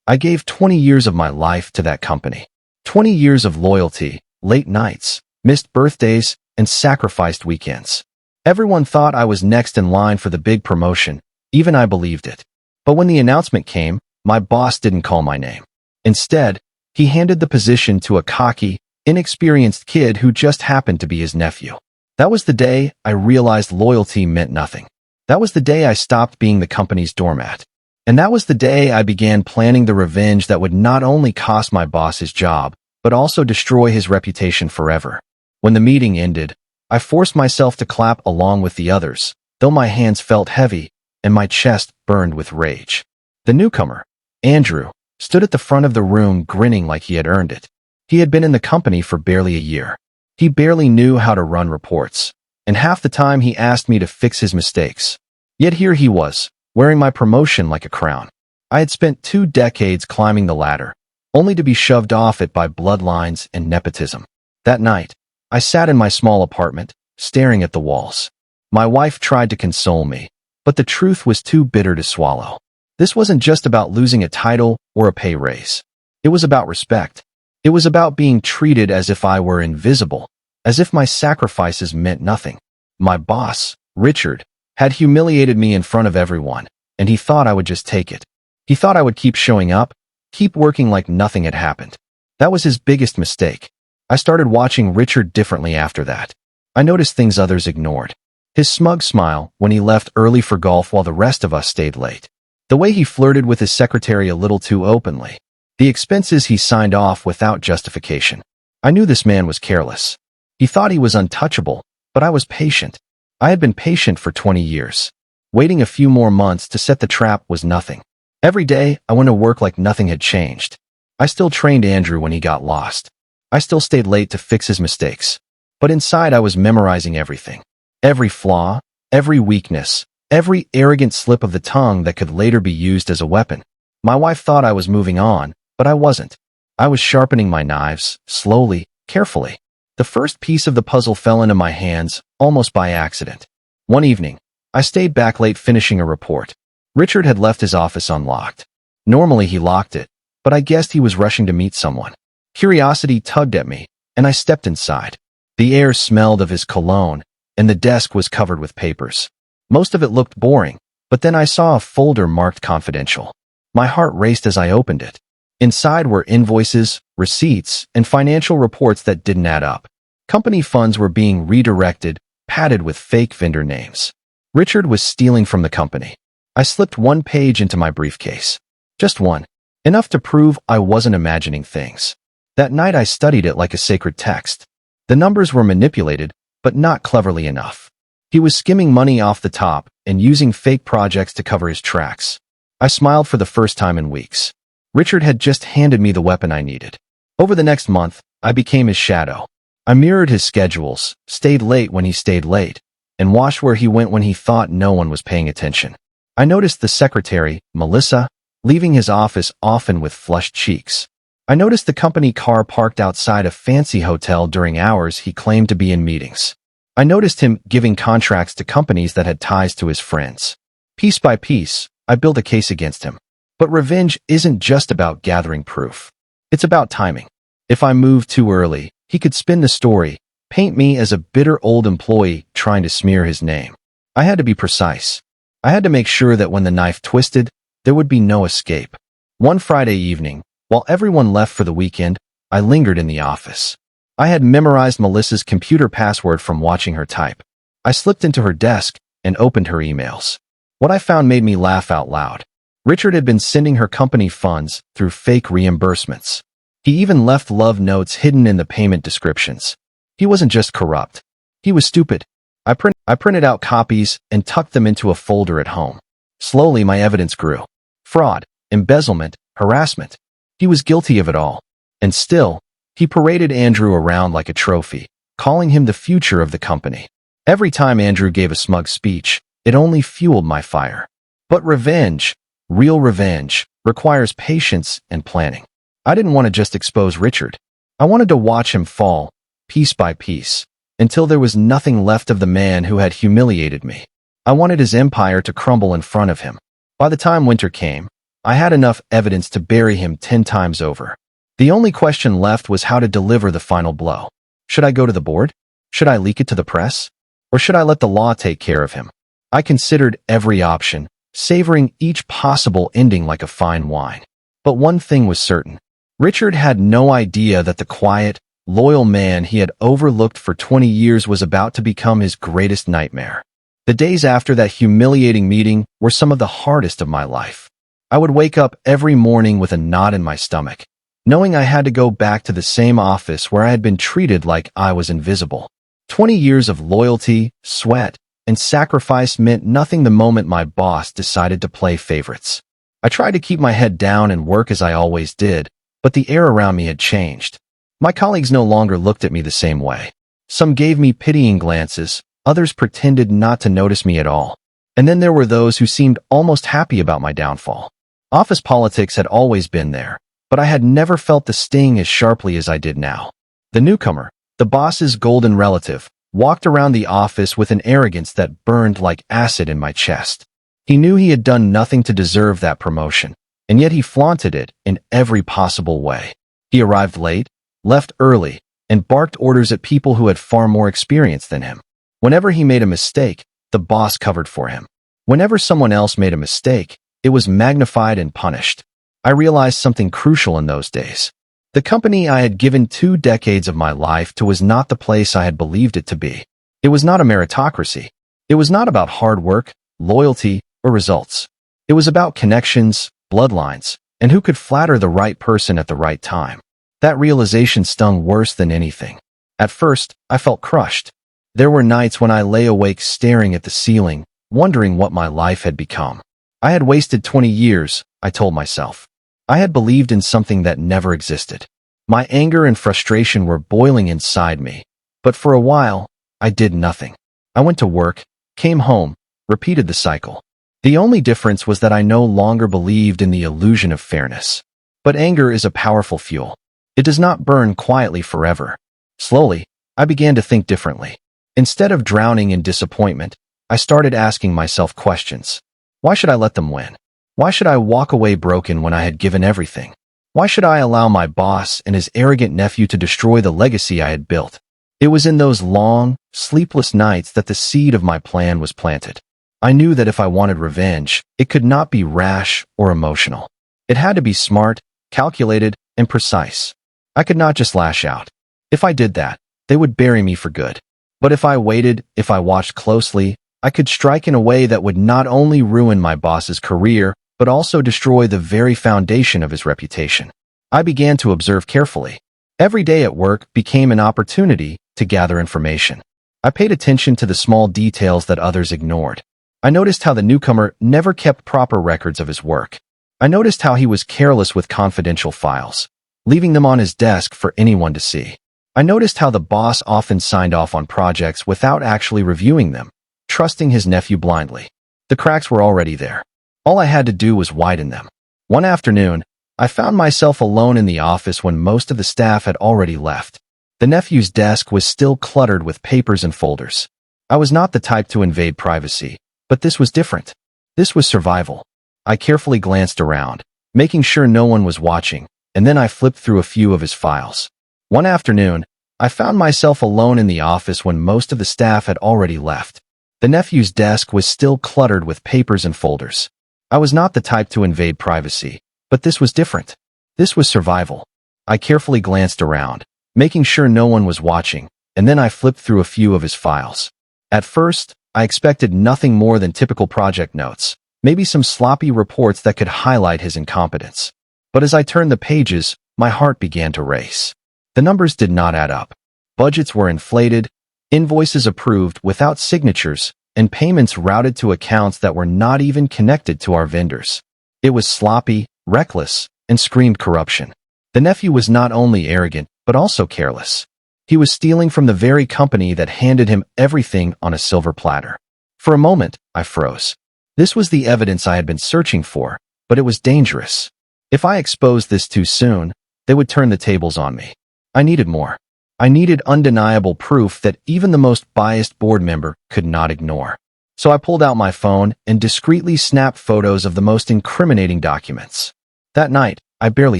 I gave 20 years of my life to that company. 20 years of loyalty, late nights, missed birthdays, and sacrificed weekends. Everyone thought I was next in line for the big promotion. Even I believed it. But when the announcement came, my boss didn't call my name. Instead, he handed the position to a cocky, inexperienced kid who just happened to be his nephew. That was the day I realized loyalty meant nothing. That was the day I stopped being the company's doormat. And that was the day I began planning the revenge that would not only cost my boss his job, but also destroy his reputation forever. When the meeting ended, I forced myself to clap along with the others, though my hands felt heavy and my chest burned with rage. The newcomer, Andrew, stood at the front of the room grinning like he had earned it. He had been in the company for barely a year. He barely knew how to run reports, and half the time he asked me to fix his mistakes. Yet here he was, wearing my promotion like a crown. I had spent 2 decades climbing the ladder, only to be shoved off it by bloodlines and nepotism. That night, I sat in my small apartment, staring at the walls. My wife tried to console me, but the truth was too bitter to swallow. This wasn't just about losing a title or a pay raise. It was about respect. It was about being treated as if I were invisible, as if my sacrifices meant nothing. My boss, Richard, had humiliated me in front of everyone, and he thought I would just take it. He thought I would keep showing up, keep working like nothing had happened. That was his biggest mistake. I started watching Richard differently after that. I noticed things others ignored. His smug smile when he left early for golf while the rest of us stayed late. The way he flirted with his secretary a little too openly. The expenses he signed off without justification. I knew this man was careless. He thought he was untouchable, but I was patient. I had been patient for 20 years. Waiting a few more months to set the trap was nothing. Every day, I went to work like nothing had changed. I still trained Andrew when he got lost. I still stayed late to fix his mistakes. But inside, I was memorizing everything. Every flaw, every weakness, every arrogant slip of the tongue that could later be used as a weapon. My wife thought I was moving on, but I wasn't. I was sharpening my knives, slowly, carefully. The first piece of the puzzle fell into my hands, almost by accident. One evening, I stayed back late finishing a report. Richard had left his office unlocked. Normally he locked it, but I guessed he was rushing to meet someone. Curiosity tugged at me, and I stepped inside. The air smelled of his cologne, and the desk was covered with papers. Most of it looked boring, but then I saw a folder marked confidential. My heart raced as I opened it. Inside were invoices, receipts, and financial reports that didn't add up. Company funds were being redirected, padded with fake vendor names. Richard was stealing from the company. I slipped one page into my briefcase. Just one. Enough to prove I wasn't imagining things. That night I studied it like a sacred text. The numbers were manipulated, but not cleverly enough. He was skimming money off the top and using fake projects to cover his tracks. I smiled for the first time in weeks. Richard had just handed me the weapon I needed. Over the next month, I became his shadow. I mirrored his schedules, stayed late when he stayed late, and watched where he went when he thought no one was paying attention. I noticed the secretary, Melissa, leaving his office often with flushed cheeks. I noticed the company car parked outside a fancy hotel during hours he claimed to be in meetings. I noticed him giving contracts to companies that had ties to his friends. Piece by piece, I built a case against him. But revenge isn't just about gathering proof. It's about timing. If I moved too early, he could spin the story, paint me as a bitter old employee trying to smear his name. I had to be precise. I had to make sure that when the knife twisted, there would be no escape. One Friday evening, while everyone left for the weekend, I lingered in the office. I had memorized Melissa's computer password from watching her type. I slipped into her desk and opened her emails. What I found made me laugh out loud. Richard had been sending her company funds through fake reimbursements. He even left love notes hidden in the payment descriptions. He wasn't just corrupt. He was stupid. I printed out copies and tucked them into a folder at home. Slowly, my evidence grew. Fraud, embezzlement, harassment. He was guilty of it all. And still, he paraded Andrew around like a trophy, calling him the future of the company. Every time Andrew gave a smug speech, it only fueled my fire. But revenge, real revenge, requires patience and planning. I didn't want to just expose Richard. I wanted to watch him fall, piece by piece, until there was nothing left of the man who had humiliated me. I wanted his empire to crumble in front of him. By the time winter came, I had enough evidence to bury him 10 times over. The only question left was how to deliver the final blow. Should I go to the board? Should I leak it to the press? Or should I let the law take care of him? I considered every option, savoring each possible ending like a fine wine. But one thing was certain. Richard had no idea that the quiet, loyal man he had overlooked for 20 years was about to become his greatest nightmare. The days after that humiliating meeting were some of the hardest of my life. I would wake up every morning with a knot in my stomach, knowing I had to go back to the same office where I had been treated like I was invisible. 20 years of loyalty, sweat, and sacrifice meant nothing the moment my boss decided to play favorites. I tried to keep my head down and work as I always did, but the air around me had changed. My colleagues no longer looked at me the same way. Some gave me pitying glances, others pretended not to notice me at all. And then there were those who seemed almost happy about my downfall. Office politics had always been there, but I had never felt the sting as sharply as I did now. The newcomer, the boss's golden relative, walked around the office with an arrogance that burned like acid in my chest. He knew he had done nothing to deserve that promotion, and yet he flaunted it in every possible way. He arrived late, left early, and barked orders at people who had far more experience than him. Whenever he made a mistake, the boss covered for him. Whenever someone else made a mistake, it was magnified and punished. I realized something crucial in those days. The company I had given 2 decades of my life to was not the place I had believed it to be. It was not a meritocracy. It was not about hard work, loyalty, or results. It was about connections, bloodlines, and who could flatter the right person at the right time. That realization stung worse than anything. At first, I felt crushed. There were nights when I lay awake staring at the ceiling, wondering what my life had become. I had wasted 20 years, I told myself. I had believed in something that never existed. My anger and frustration were boiling inside me, but for a while, I did nothing. I went to work, came home, repeated the cycle. The only difference was that I no longer believed in the illusion of fairness. But anger is a powerful fuel. It does not burn quietly forever. Slowly, I began to think differently. Instead of drowning in disappointment, I started asking myself questions. Why should I let them win? Why should I walk away broken when I had given everything? Why should I allow my boss and his arrogant nephew to destroy the legacy I had built? It was in those long, sleepless nights that the seed of my plan was planted. I knew that if I wanted revenge, it could not be rash or emotional. It had to be smart, calculated, and precise. I could not just lash out. If I did that, they would bury me for good. But if I waited, if I watched closely, I could strike in a way that would not only ruin my boss's career, but also destroy the very foundation of his reputation. I began to observe carefully. Every day at work became an opportunity to gather information. I paid attention to the small details that others ignored. I noticed how the newcomer never kept proper records of his work. I noticed how he was careless with confidential files, leaving them on his desk for anyone to see. I noticed how the boss often signed off on projects without actually reviewing them, trusting his nephew blindly. The cracks were already there. All I had to do was widen them. One afternoon, I found myself alone in the office when most of the staff had already left. The nephew's desk was still cluttered with papers and folders. I was not the type to invade privacy, but this was different. This was survival. I carefully glanced around, making sure no one was watching, and then I flipped through a few of his files. One afternoon, I found myself alone in the office when most of the staff had already left. The nephew's desk was still cluttered with papers and folders. I was not the type to invade privacy, but this was different. This was survival. I carefully glanced around, making sure no one was watching, and then I flipped through a few of his files. At first, I expected nothing more than typical project notes, maybe some sloppy reports that could highlight his incompetence. But as I turned the pages, my heart began to race. The numbers did not add up. Budgets were inflated, invoices approved without signatures, and payments routed to accounts that were not even connected to our vendors. It was sloppy, reckless, and screamed corruption. The nephew was not only arrogant, but also careless. He was stealing from the very company that handed him everything on a silver platter. For a moment, I froze. This was the evidence I had been searching for, but it was dangerous. If I exposed this too soon, they would turn the tables on me. I needed more. I needed undeniable proof that even the most biased board member could not ignore. So I pulled out my phone and discreetly snapped photos of the most incriminating documents. That night, I barely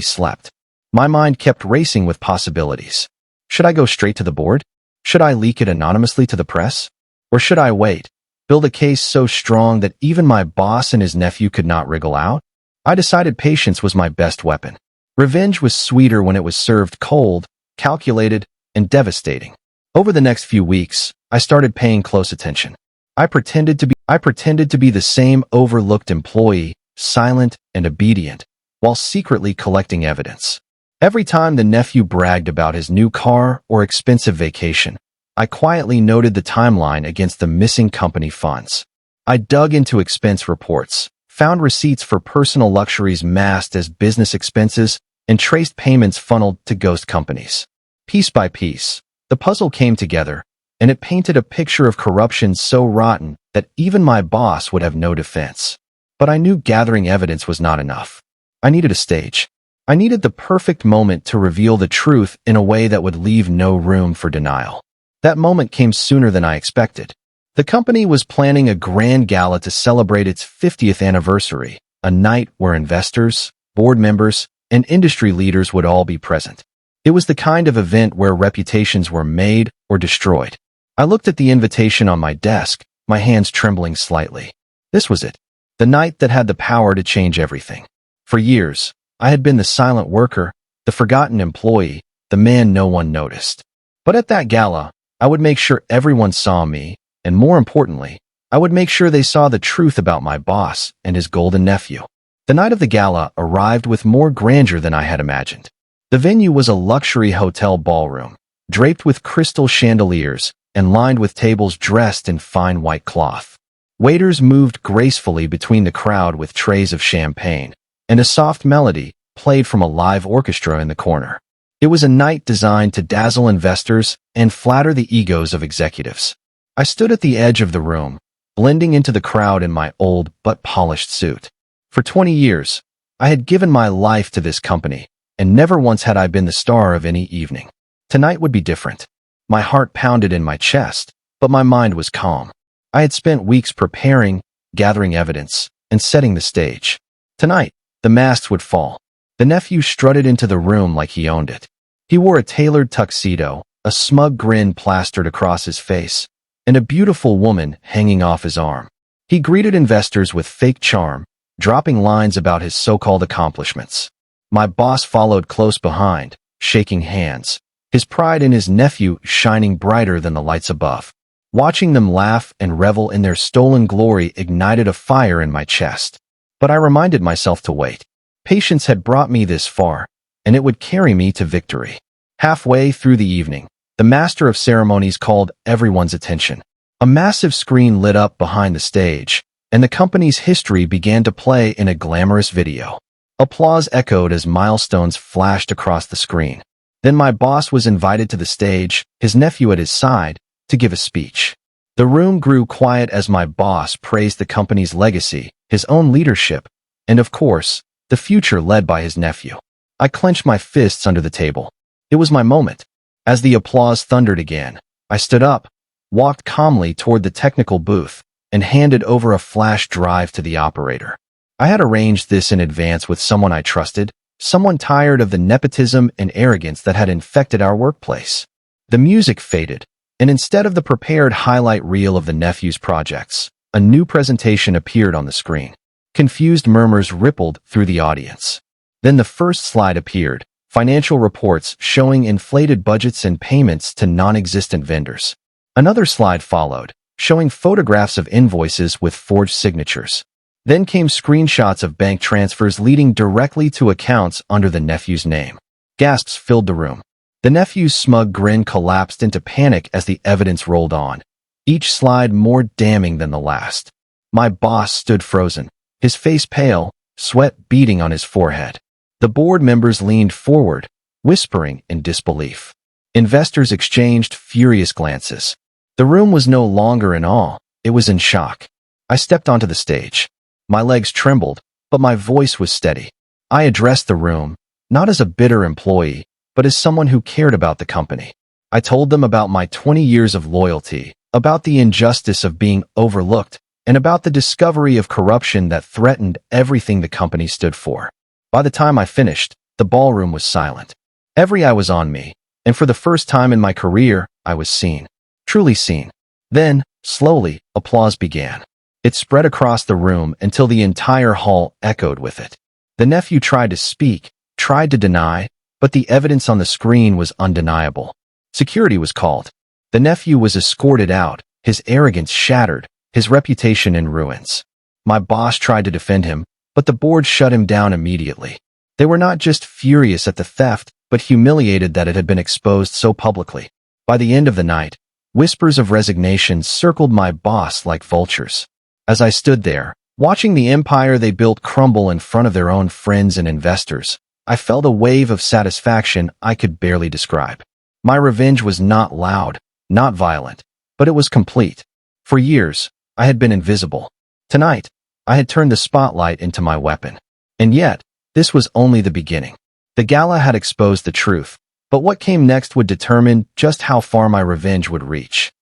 slept. My mind kept racing with possibilities. Should I go straight to the board? Should I leak it anonymously to the press? Or should I wait, build a case so strong that even my boss and his nephew could not wriggle out? I decided patience was my best weapon. Revenge was sweeter when it was served cold, calculated, and devastating. Over the next few weeks, I started paying close attention. I pretended to be the same overlooked employee, silent and obedient, while secretly collecting evidence. Every time the nephew bragged about his new car or expensive vacation, I quietly noted the timeline against the missing company funds. I dug into expense reports, found receipts for personal luxuries masked as business expenses, and traced payments funneled to ghost companies. Piece by piece, the puzzle came together, and it painted a picture of corruption so rotten that even my boss would have no defense. But I knew gathering evidence was not enough. I needed a stage. I needed the perfect moment to reveal the truth in a way that would leave no room for denial. That moment came sooner than I expected. The company was planning a grand gala to celebrate its 50th anniversary, a night where investors, board members, and industry leaders would all be present. It was the kind of event where reputations were made or destroyed. I looked at the invitation on my desk, my hands trembling slightly. This was it, the night that had the power to change everything. For years, I had been the silent worker, the forgotten employee, the man no one noticed. But at that gala, I would make sure everyone saw me, and more importantly, I would make sure they saw the truth about my boss and his golden nephew. The night of the gala arrived with more grandeur than I had imagined. The venue was a luxury hotel ballroom, draped with crystal chandeliers and lined with tables dressed in fine white cloth. Waiters moved gracefully between the crowd with trays of champagne, and a soft melody played from a live orchestra in the corner. It was a night designed to dazzle investors and flatter the egos of executives. I stood at the edge of the room, blending into the crowd in my old but polished suit. For 20 years, I had given my life to this company, and never once had I been the star of any evening. Tonight would be different. My heart pounded in my chest, but my mind was calm. I had spent weeks preparing, gathering evidence, and setting the stage. Tonight, the masks would fall. The nephew strutted into the room like he owned it. He wore a tailored tuxedo, a smug grin plastered across his face, and a beautiful woman hanging off his arm. He greeted investors with fake charm, dropping lines about his so-called accomplishments. My boss followed close behind, shaking hands, his pride in his nephew shining brighter than the lights above. Watching them laugh and revel in their stolen glory ignited a fire in my chest. But I reminded myself to wait. Patience had brought me this far, and it would carry me to victory. Halfway through the evening, the master of ceremonies called everyone's attention. A massive screen lit up behind the stage, and the company's history began to play in a glamorous video. Applause echoed as milestones flashed across the screen. Then my boss was invited to the stage, his nephew at his side, to give a speech. The room grew quiet as my boss praised the company's legacy, his own leadership, and of course, the future led by his nephew. I clenched my fists under the table. It was my moment. As the applause thundered again, I stood up, walked calmly toward the technical booth, and handed over a flash drive to the operator. I had arranged this in advance with someone I trusted, someone tired of the nepotism and arrogance that had infected our workplace. The music faded, and instead of the prepared highlight reel of the nephew's projects, a new presentation appeared on the screen. Confused murmurs rippled through the audience. Then the first slide appeared, financial reports showing inflated budgets and payments to non-existent vendors. Another slide followed, showing photographs of invoices with forged signatures. Then came screenshots of bank transfers leading directly to accounts under the nephew's name. Gasps filled the room. The nephew's smug grin collapsed into panic as the evidence rolled on, each slide more damning than the last. My boss stood frozen, his face pale, sweat beading on his forehead. The board members leaned forward, whispering in disbelief. Investors exchanged furious glances. The room was no longer in awe, it was in shock. I stepped onto the stage. My legs trembled, but my voice was steady. I addressed the room, not as a bitter employee, but as someone who cared about the company. I told them about my 20 years of loyalty, about the injustice of being overlooked, and about the discovery of corruption that threatened everything the company stood for. By the time I finished, the ballroom was silent. Every eye was on me, and for the first time in my career, I was seen. Truly seen. Then, slowly, applause began. It spread across the room until the entire hall echoed with it. The nephew tried to speak, tried to deny, but the evidence on the screen was undeniable. Security was called. The nephew was escorted out, his arrogance shattered, his reputation in ruins. My boss tried to defend him, but the board shut him down immediately. They were not just furious at the theft, but humiliated that it had been exposed so publicly. By the end of the night, whispers of resignation circled my boss like vultures. As I stood there, watching the empire they built crumble in front of their own friends and investors, I felt a wave of satisfaction I could barely describe. My revenge was not loud, not violent, but it was complete. For years, I had been invisible. Tonight, I had turned the spotlight into my weapon. And yet, this was only the beginning. The gala had exposed the truth, but what came next would determine just how far my revenge would reach.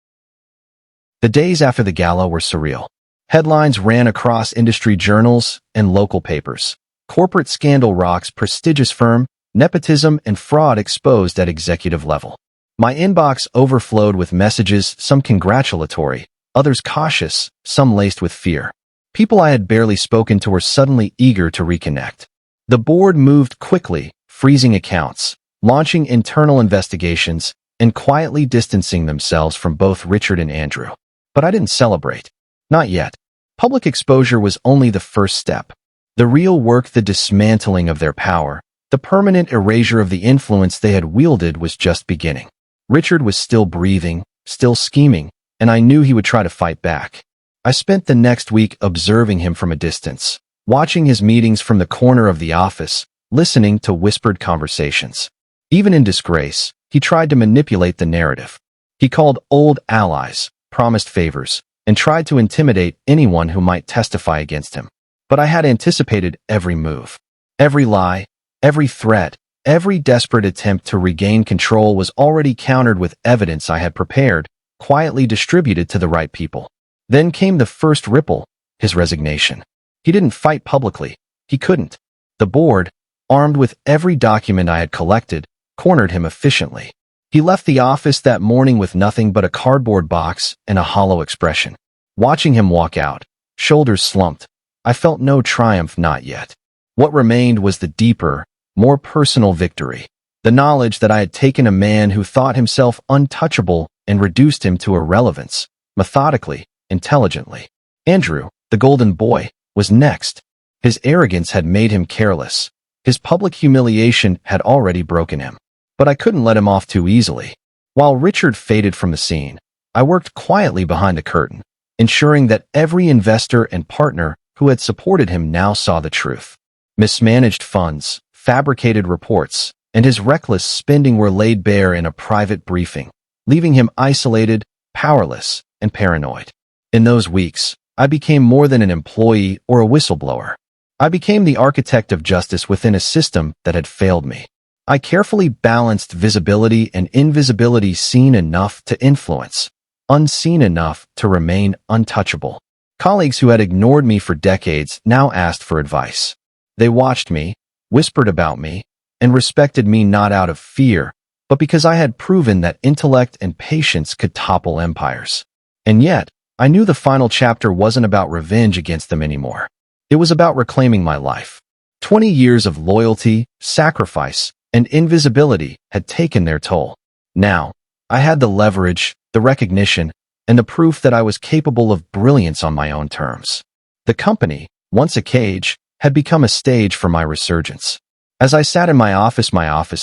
The days after the gala were surreal. Headlines ran across industry journals and local papers. Corporate scandal rocks prestigious firm, nepotism and fraud exposed at executive level. My inbox overflowed with messages, some congratulatory, others cautious, some laced with fear. People I had barely spoken to were suddenly eager to reconnect. The board moved quickly, freezing accounts, launching internal investigations, and quietly distancing themselves from both Richard and Andrew. But I didn't celebrate. Not yet. Public exposure was only the first step. The real work, the dismantling of their power, the permanent erasure of the influence they had wielded was just beginning. Richard was still breathing, still scheming, and I knew he would try to fight back. I spent the next week observing him from a distance, watching his meetings from the corner of the office, listening to whispered conversations. Even in disgrace, he tried to manipulate the narrative. He called old allies, promised favors, and tried to intimidate anyone who might testify against him. But I had anticipated every move. Every lie, every threat, every desperate attempt to regain control was already countered with evidence I had prepared, quietly distributed to the right people. Then came the first ripple, his resignation. He didn't fight publicly. He couldn't. The board, armed with every document I had collected, cornered him efficiently. He left the office that morning with nothing but a cardboard box and a hollow expression. Watching him walk out, shoulders slumped, I felt no triumph, not yet. What remained was the deeper, more personal victory. The knowledge that I had taken a man who thought himself untouchable and reduced him to irrelevance, methodically, intelligently. Andrew, the golden boy, was next. His arrogance had made him careless. His public humiliation had already broken him. But I couldn't let him off too easily. While Richard faded from the scene, I worked quietly behind the curtain, ensuring that every investor and partner who had supported him now saw the truth. Mismanaged funds, fabricated reports, and his reckless spending were laid bare in a private briefing, leaving him isolated, powerless, and paranoid. In those weeks, I became more than an employee or a whistleblower. I became the architect of justice within a system that had failed me. I carefully balanced visibility and invisibility, seen enough to influence, unseen enough to remain untouchable. Colleagues who had ignored me for decades now asked for advice. They watched me, whispered about me, and respected me not out of fear, but because I had proven that intellect and patience could topple empires. And yet, I knew the final chapter wasn't about revenge against them anymore. It was about reclaiming my life. 20 years of loyalty, sacrifice, and invisibility had taken their toll. Now, I had the leverage, the recognition, and the proof that I was capable of brilliance on my own terms. The company, once a cage, had become a stage for my resurgence. As I sat in my office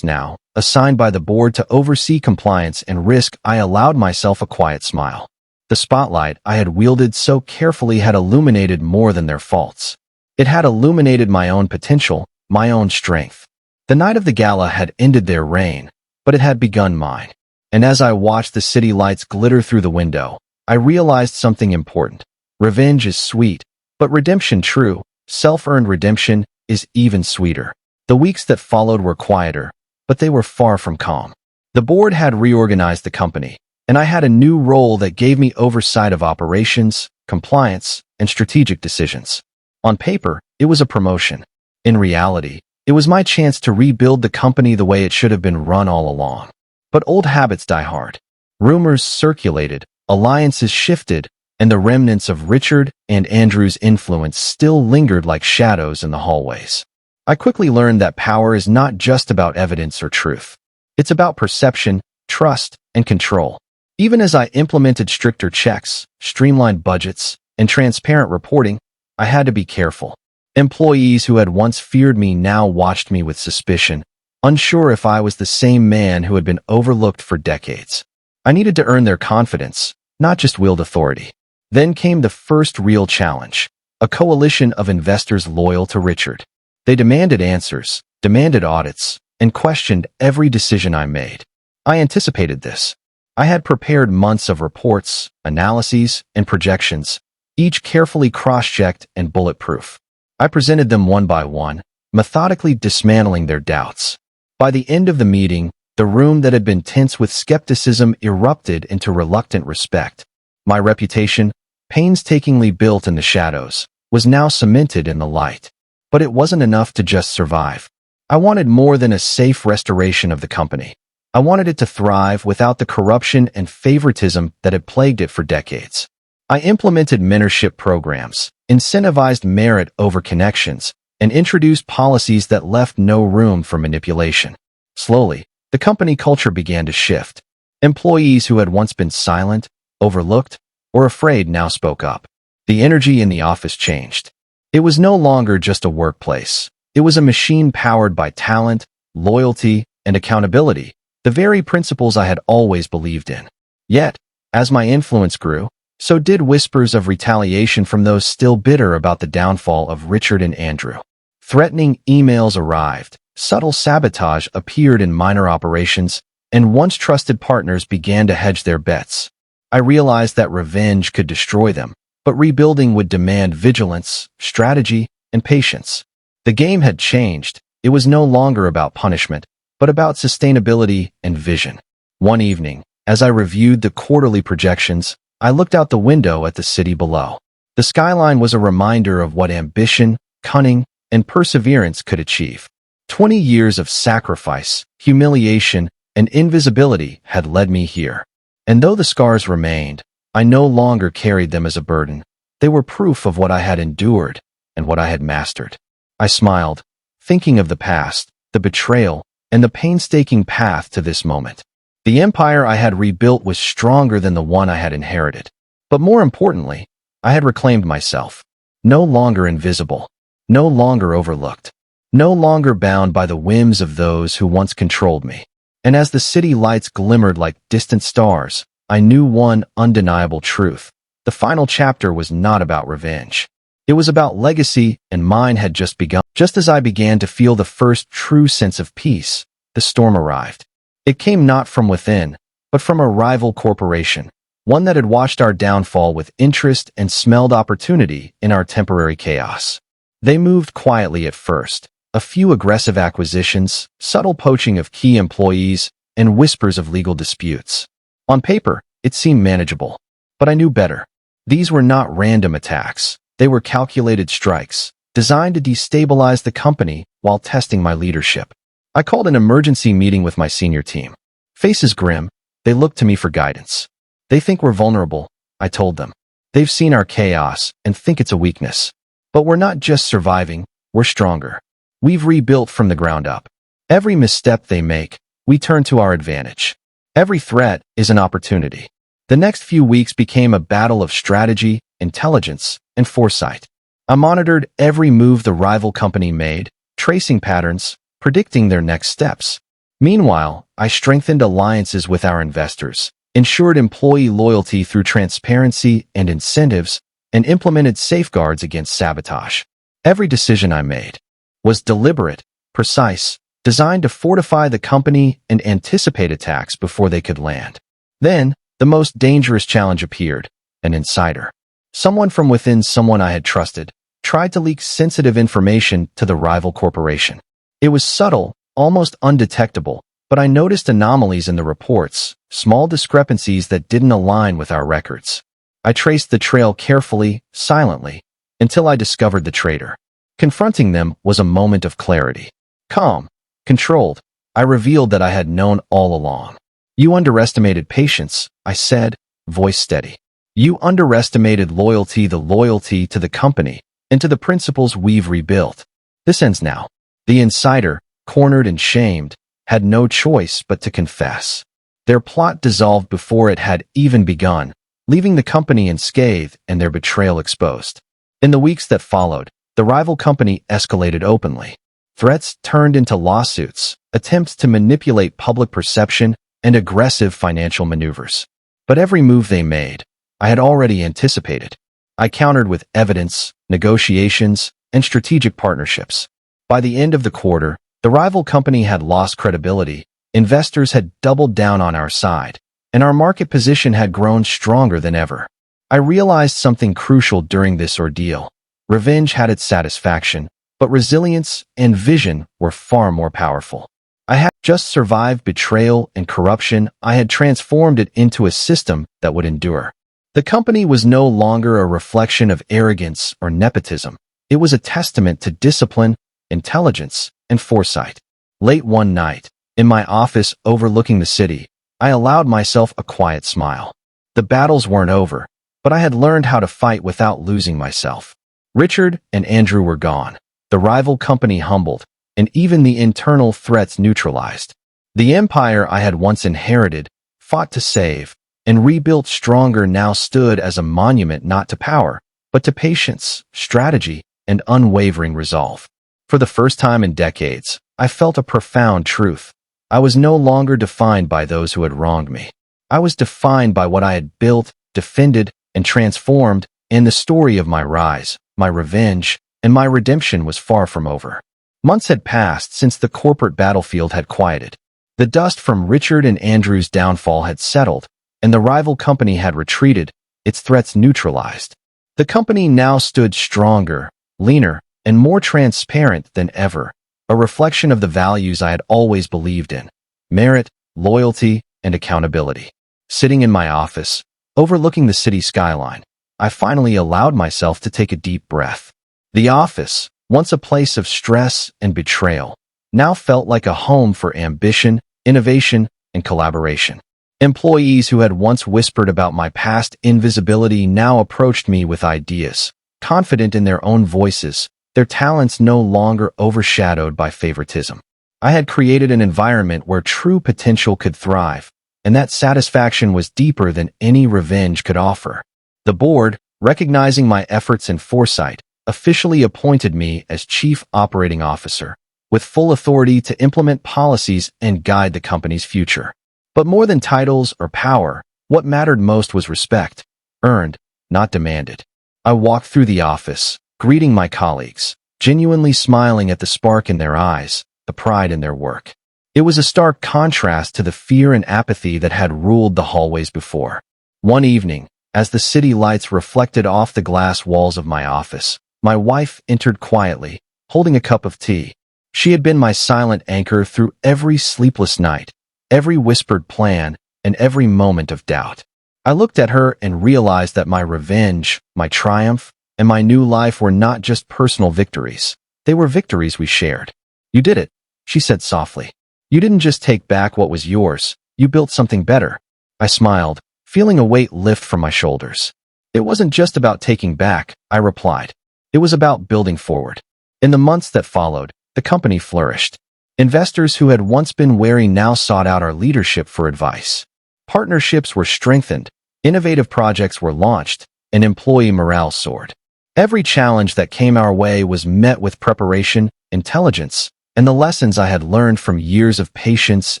now, assigned by the board to oversee compliance and risk, I allowed myself a quiet smile. The spotlight I had wielded so carefully had illuminated more than their faults. It had illuminated my own potential, my own strength. The night of the gala had ended their reign, but it had begun mine. And as I watched the city lights glitter through the window, I realized something important. Revenge is sweet, but redemption, true, self-earned redemption, is even sweeter. The weeks that followed were quieter, but they were far from calm. The board had reorganized the company, and I had a new role that gave me oversight of operations, compliance, and strategic decisions. On paper, it was a promotion. In reality, it was my chance to rebuild the company the way it should have been run all along. But old habits die hard. Rumors circulated, alliances shifted, and the remnants of Richard and Andrew's influence still lingered like shadows in the hallways. I quickly learned that power is not just about evidence or truth. It's about perception, trust, and control. Even as I implemented stricter checks, streamlined budgets, and transparent reporting, I had to be careful. Employees who had once feared me now watched me with suspicion, unsure if I was the same man who had been overlooked for decades. I needed to earn their confidence, not just wield authority. Then came the first real challenge, a coalition of investors loyal to Richard. They demanded answers, demanded audits, and questioned every decision I made. I anticipated this. I had prepared months of reports, analyses, and projections, each carefully cross-checked and bulletproof. I presented them one by one, methodically dismantling their doubts. By the end of the meeting, the room that had been tense with skepticism erupted into reluctant respect. My reputation, painstakingly built in the shadows, was now cemented in the light. But it wasn't enough to just survive. I wanted more than a safe restoration of the company. I wanted it to thrive without the corruption and favoritism that had plagued it for decades. I implemented mentorship programs, incentivized merit over connections, and introduced policies that left no room for manipulation. Slowly, the company culture began to shift. Employees who had once been silent, overlooked, or afraid now spoke up. The energy in the office changed. It was no longer just a workplace. It was a machine powered by talent, loyalty, and accountability, the very principles I had always believed in. Yet, as my influence grew, so did whispers of retaliation from those still bitter about the downfall of Richard and Andrew. Threatening emails arrived, subtle sabotage appeared in minor operations, and once trusted partners began to hedge their bets. I realized that revenge could destroy them, but rebuilding would demand vigilance, strategy, and patience. The game had changed. It was no longer about punishment, but about sustainability and vision. One evening, as I reviewed the quarterly projections, I looked out the window at the city below. The skyline was a reminder of what ambition, cunning, and perseverance could achieve. 20 years of sacrifice, humiliation, and invisibility had led me here. And though the scars remained, I no longer carried them as a burden. They were proof of what I had endured and what I had mastered. I smiled, thinking of the past, the betrayal, and the painstaking path to this moment. The empire I had rebuilt was stronger than the one I had inherited. But more importantly, I had reclaimed myself. No longer invisible, no longer overlooked, no longer bound by the whims of those who once controlled me. And as the city lights glimmered like distant stars, I knew one undeniable truth. The final chapter was not about revenge. It was about legacy, and mine had just begun. Just as I began to feel the first true sense of peace, the storm arrived. It came not from within, but from a rival corporation, one that had watched our downfall with interest and smelled opportunity in our temporary chaos. They moved quietly at first, a few aggressive acquisitions, subtle poaching of key employees, and whispers of legal disputes. On paper, it seemed manageable, but I knew better. These were not random attacks. They were calculated strikes, designed to destabilize the company while testing my leadership. I called an emergency meeting with my senior team. Faces grim, they looked to me for guidance. They think we're vulnerable, I told them. They've seen our chaos and think it's a weakness. But we're not just surviving, we're stronger. We've rebuilt from the ground up. Every misstep they make, we turn to our advantage. Every threat is an opportunity. The next few weeks became a battle of strategy, intelligence, and foresight. I monitored every move the rival company made, tracing patterns, predicting their next steps. Meanwhile, I strengthened alliances with our investors, ensured employee loyalty through transparency and incentives, and implemented safeguards against sabotage. Every decision I made was deliberate, precise, designed to fortify the company and anticipate attacks before they could land. Then, the most dangerous challenge appeared, an insider. Someone from within someone I had trusted, tried to leak sensitive information to the rival corporation. It was subtle, almost undetectable, but I noticed anomalies in the reports, small discrepancies that didn't align with our records. I traced the trail carefully, silently, until I discovered the traitor. Confronting them was a moment of clarity. Calm, controlled, I revealed that I had known all along. You underestimated patience, I said, voice steady. You underestimated loyalty, the loyalty to the company, and to the principles we've rebuilt. This ends now. The insider, cornered and shamed, had no choice but to confess. Their plot dissolved before it had even begun, leaving the company unscathed and their betrayal exposed. In the weeks that followed, the rival company escalated openly. Threats turned into lawsuits, attempts to manipulate public perception, and aggressive financial maneuvers. But every move they made, I had already anticipated. I countered with evidence, negotiations, and strategic partnerships. By the end of the quarter, the rival company had lost credibility, investors had doubled down on our side, and our market position had grown stronger than ever. I realized something crucial during this ordeal. Revenge had its satisfaction, but resilience and vision were far more powerful. I had just survived betrayal and corruption. I had transformed it into a system that would endure. The company was no longer a reflection of arrogance or nepotism. It was a testament to discipline, intelligence, and foresight. Late one night, in my office overlooking the city, I allowed myself a quiet smile. The battles weren't over, but I had learned how to fight without losing myself. Richard and Andrew were gone, the rival company humbled, and even the internal threats neutralized. The empire I had once inherited, fought to save, and rebuilt stronger now stood as a monument not to power, but to patience, strategy, and unwavering resolve. For the first time in decades, I felt a profound truth. I was no longer defined by those who had wronged me. I was defined by what I had built, defended, and transformed, and the story of my rise, my revenge, and my redemption was far from over. Months had passed since the corporate battlefield had quieted. The dust from Richard and Andrew's downfall had settled, and the rival company had retreated, its threats neutralized. The company now stood stronger, leaner, and more transparent than ever, a reflection of the values I had always believed in: merit, loyalty, and accountability. Sitting in my office, overlooking the city skyline, I finally allowed myself to take a deep breath. The office, once a place of stress and betrayal, now felt like a home for ambition, innovation, and collaboration. Employees who had once whispered about my past invisibility now approached me with ideas, confident in their own voices, their talents no longer overshadowed by favoritism. I had created an environment where true potential could thrive, and that satisfaction was deeper than any revenge could offer. The board, recognizing my efforts and foresight, officially appointed me as Chief Operating Officer, with full authority to implement policies and guide the company's future. But more than titles or power, what mattered most was respect, earned, not demanded. I walked through the office, greeting my colleagues, genuinely smiling at the spark in their eyes, the pride in their work. It was a stark contrast to the fear and apathy that had ruled the hallways before. One evening, as the city lights reflected off the glass walls of my office, my wife entered quietly, holding a cup of tea. She had been my silent anchor through every sleepless night, every whispered plan, and every moment of doubt. I looked at her and realized that my revenge, my triumph, and my new life were not just personal victories. They were victories we shared. "You did it," she said softly. "You didn't just take back what was yours, you built something better." I smiled, feeling a weight lift from my shoulders. "It wasn't just about taking back," I replied. "It was about building forward." In the months that followed, the company flourished. Investors who had once been wary now sought out our leadership for advice. Partnerships were strengthened, innovative projects were launched, and employee morale soared. Every challenge that came our way was met with preparation, intelligence, and the lessons I had learned from years of patience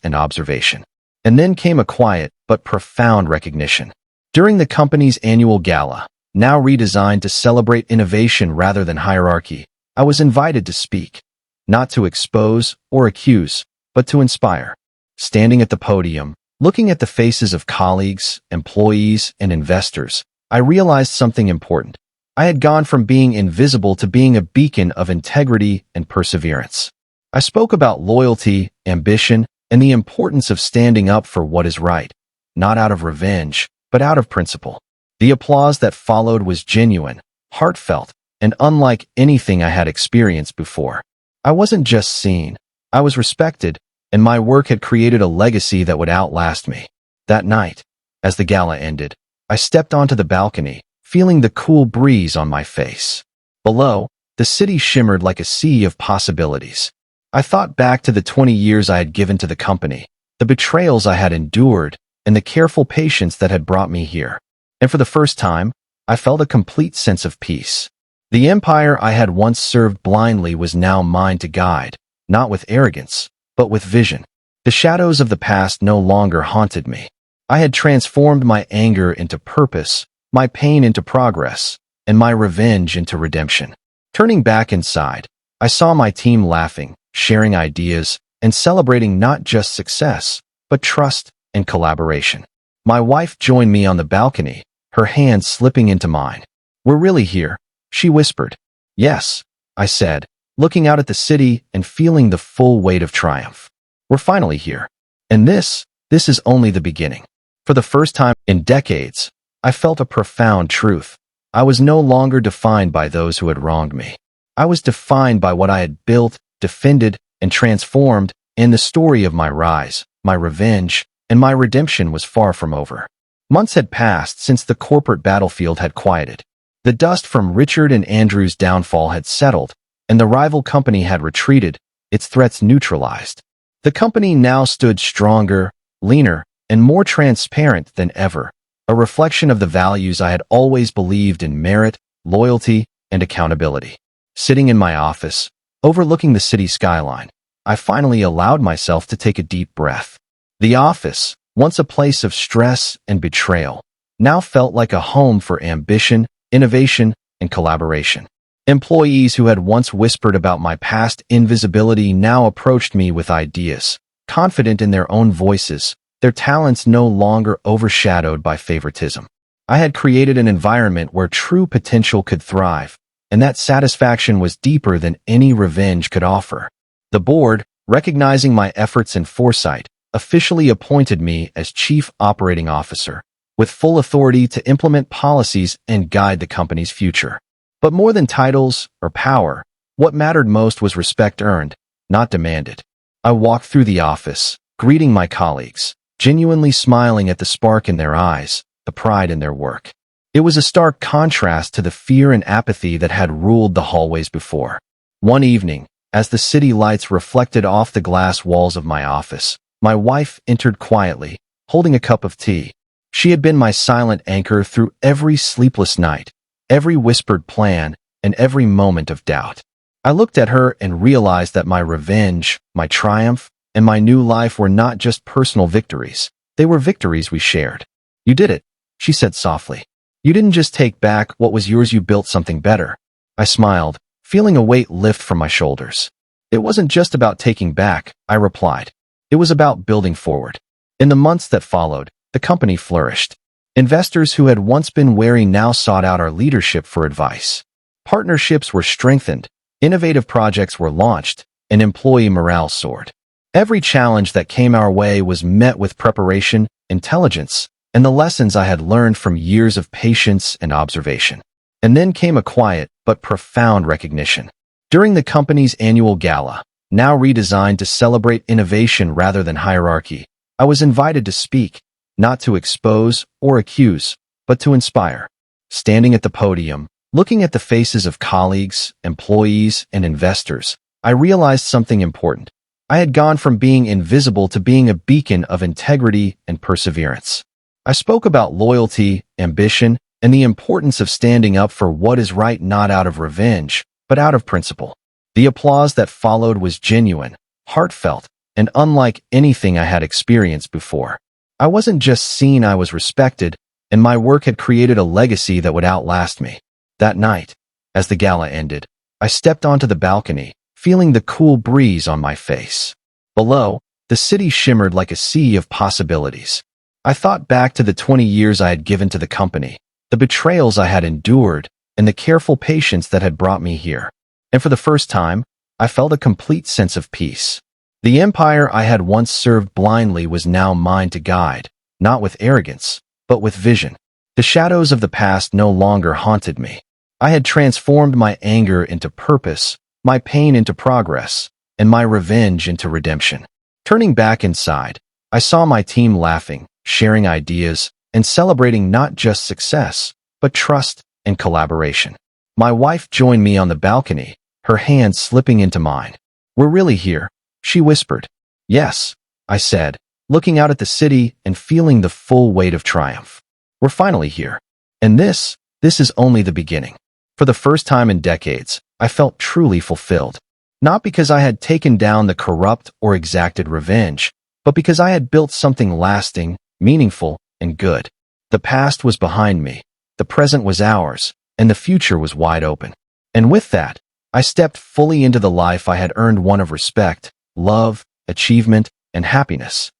and observation. And then came a quiet but profound recognition. During the company's annual gala, now redesigned to celebrate innovation rather than hierarchy, I was invited to speak. Not to expose or accuse, but to inspire. Standing at the podium, looking at the faces of colleagues, employees, and investors, I realized something important. I had gone from being invisible to being a beacon of integrity and perseverance. I spoke about loyalty, ambition, and the importance of standing up for what is right, not out of revenge, but out of principle. The applause that followed was genuine, heartfelt, and unlike anything I had experienced before. I wasn't just seen, I was respected, and my work had created a legacy that would outlast me. That night, as the gala ended, I stepped onto the balcony, feeling the cool breeze on my face. Below, the city shimmered like a sea of possibilities. I thought back to the 20 years I had given to the company, the betrayals I had endured, and the careful patience that had brought me here. And for the first time, I felt a complete sense of peace. The empire I had once served blindly was now mine to guide, not with arrogance, but with vision. The shadows of the past no longer haunted me. I had transformed my anger into purpose, my pain into progress, and my revenge into redemption. Turning back inside, I saw my team laughing, sharing ideas, and celebrating not just success, but trust and collaboration. My wife joined me on the balcony, her hand slipping into mine. "We're really here," she whispered. "Yes," I said, looking out at the city and feeling the full weight of triumph. "We're finally here. And this is only the beginning." For the first time in decades, I felt a profound truth. I was no longer defined by those who had wronged me. I was defined by what I had built, defended, and transformed, and the story of my rise, my revenge, and my redemption was far from over. Months had passed since the corporate battlefield had quieted. The dust from Richard and Andrew's downfall had settled, and the rival company had retreated, its threats neutralized. The company now stood stronger, leaner, and more transparent than ever, a reflection of the values I had always believed in: merit, loyalty, and accountability. Sitting in my office, overlooking the city skyline, I finally allowed myself to take a deep breath. The office, once a place of stress and betrayal, now felt like a home for ambition, innovation, and collaboration. Employees who had once whispered about my past invisibility now approached me with ideas, confident in their own voices, their talents no longer overshadowed by favoritism. I had created an environment where true potential could thrive, and that satisfaction was deeper than any revenge could offer. The board, recognizing my efforts and foresight, officially appointed me as Chief Operating Officer, with full authority to implement policies and guide the company's future. But more than titles or power, what mattered most was respect earned, not demanded. I walked through the office, greeting my colleagues, genuinely smiling at the spark in their eyes, the pride in their work. It was a stark contrast to the fear and apathy that had ruled the hallways before. One evening, as the city lights reflected off the glass walls of my office, my wife entered quietly, holding a cup of tea. She had been my silent anchor through every sleepless night, every whispered plan, and every moment of doubt. I looked at her and realized that my revenge, my triumph, and my new life were not just personal victories. They were victories we shared. "You did it," she said softly. "You didn't just take back what was yours, you built something better." I smiled, feeling a weight lift from my shoulders. "It wasn't just about taking back," I replied. "It was about building forward." In the months that followed, the company flourished. Investors who had once been wary now sought out our leadership for advice. Partnerships were strengthened, innovative projects were launched, and employee morale soared. Every challenge that came our way was met with preparation, intelligence, and the lessons I had learned from years of patience and observation. And then came a quiet but profound recognition. During the company's annual gala, now redesigned to celebrate innovation rather than hierarchy, I was invited to speak, not to expose or accuse, but to inspire. Standing at the podium, looking at the faces of colleagues, employees, and investors, I realized something important. I had gone from being invisible to being a beacon of integrity and perseverance. I spoke about loyalty, ambition, and the importance of standing up for what is right, not out of revenge, but out of principle. The applause that followed was genuine, heartfelt, and unlike anything I had experienced before. I wasn't just seen, I was respected, and my work had created a legacy that would outlast me. That night, as the gala ended, I stepped onto the balcony, feeling the cool breeze on my face. Below, the city shimmered like a sea of possibilities. I thought back to the 20 years I had given to the company, the betrayals I had endured, and the careful patience that had brought me here. And for the first time, I felt a complete sense of peace. The empire I had once served blindly was now mine to guide, not with arrogance, but with vision. The shadows of the past no longer haunted me. I had transformed my anger into purpose, my pain into progress, and my revenge into redemption. Turning back inside, I saw my team laughing, sharing ideas, and celebrating not just success, but trust and collaboration. My wife joined me on the balcony, her hand slipping into mine. "We're really here," she whispered. "Yes," I said, looking out at the city and feeling the full weight of triumph. "We're finally here. And this is only the beginning." For the first time in decades, I felt truly fulfilled. Not because I had taken down the corrupt or exacted revenge, but because I had built something lasting, meaningful, and good. The past was behind me, the present was ours, and the future was wide open. And with that, I stepped fully into the life I had earned, one of respect, love, achievement, and happiness.